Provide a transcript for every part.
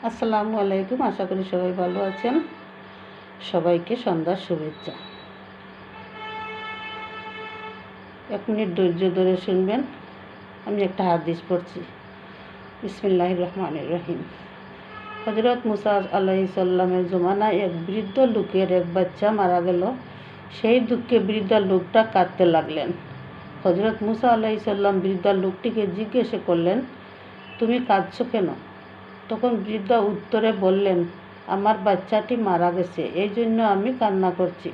আসসালামু আলাইকুম। আশা করি সবাই ভালো আছেন। সবাইকে সন্ধ্যার শুভেচ্ছা। 1 মিনিট ধৈর্য ধরে শুনবেন। আমি একটা হাদিস পড়ছি। বিসমিল্লাহির রহমানির রহিম। হযরত মুসা আলাইহিস সালামের জমানায় এক বৃদ্ধ লোকের এক বাচ্চা মারা গেল। সেই দুঃখে বৃদ্ধা লোকটা কাঁদতে লাগলেন। হযরত মুসা আলাইহিস সালাম বৃদ্ধা লোকটিকে জিজ্ঞাসা করলেন, তুমি কাঁদছো কেন? তখন বৃদ্ধা উত্তরে বললেন, আমার বাচ্চাটি মারা গেছে, এই জন্য আমি কান্না করছি।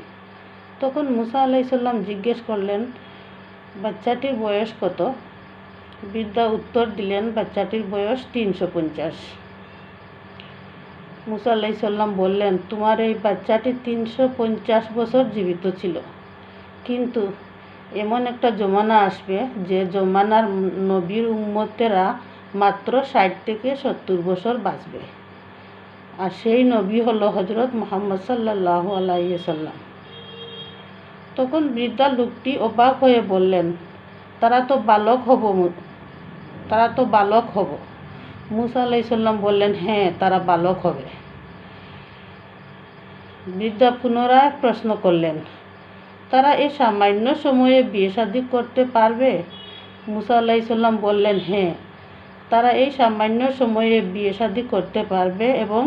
তখন মুসা আলাইহিস সালাম জিজ্ঞেস করলেন, বাচ্চাটির বয়স কত? বৃদ্ধা উত্তর দিলেন, বাচ্চাটির বয়স 350। মুসা আলাইহিস সালাম বললেন, তোমার এই বাচ্চাটি 350 বছর জীবিত ছিল, কিন্তু এমন একটা জমানা আসবে যে জমানার নবীর উম্মতেরা মাত্র 60 থেকে 70 বছর বাঁচবে, আর সেই নবী হলো হযরত মুহাম্মদ সাল্লাল্লাহু আলাইহি ওয়াসাল্লাম। তখন বৃদ্ধা লোকটি অবাক হয়ে বললেন, তারা তো বালক হব। মুসা আলাইহিস সালাম বললেন, হ্যাঁ, তারা বালক হবে। বৃদ্ধা পুনরায় প্রশ্ন করলেন, তারা এই সামান্য সময়ে বিয়ে শাদী করতে পারবে? মুসা আলাইহিস সালাম বললেন, হ্যাঁ, তারা এই সামান্য সময়ে বিয়ে শাদী করতে পারবে এবং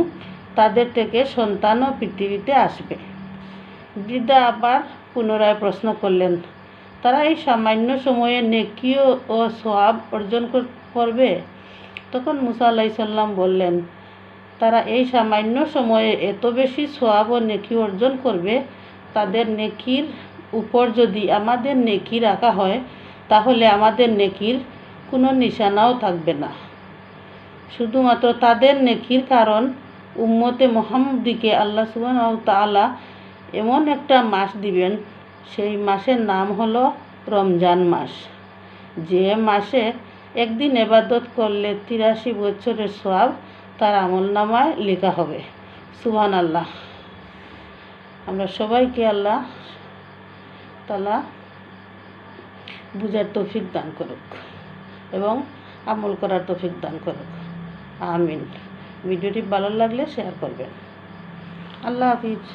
তাদের থেকে সন্তানও পৃথিবীতে আসবে। বৃদ্ধা আবার পুনরায় প্রশ্ন করলেন, তারা এই সামান্য সময়ে নেকি ও সওয়াব অর্জন করবে? তখন মুসা আলাইহিস সালাম বললেন, তারা এই সামান্য সময়ে এত বেশি সওয়াব ও নেকি অর্জন করবে, তাদের নেকির উপর যদি আমাদের নেকি রাখা হয় তাহলে আমাদের নেকির কোনো নিশানাও থাকবে না। শুধুমাত্র তাদের নেকির কারণ উম্মতে মুহাম্মদীকে আল্লাহ সুবহানাহু ওয়া তাআলা এমন একটা মাস দিবেন, সেই মাসের নাম হলো রমজান মাস। যে মাসে একদিন ইবাদত করলে 83 বছরের সওয়াব তার আমলনামায় লেখা হবে। সুবহানাল্লাহ। আমরা সবাইকে আল্লাহ তাআলা বুঝার তৌফিক দান করুক এবং আমল করার তৌফিক দান করুক। আমিন। ভিডিওটি ভালো লাগলে শেয়ার করবেন। আল্লাহ হাফিজ।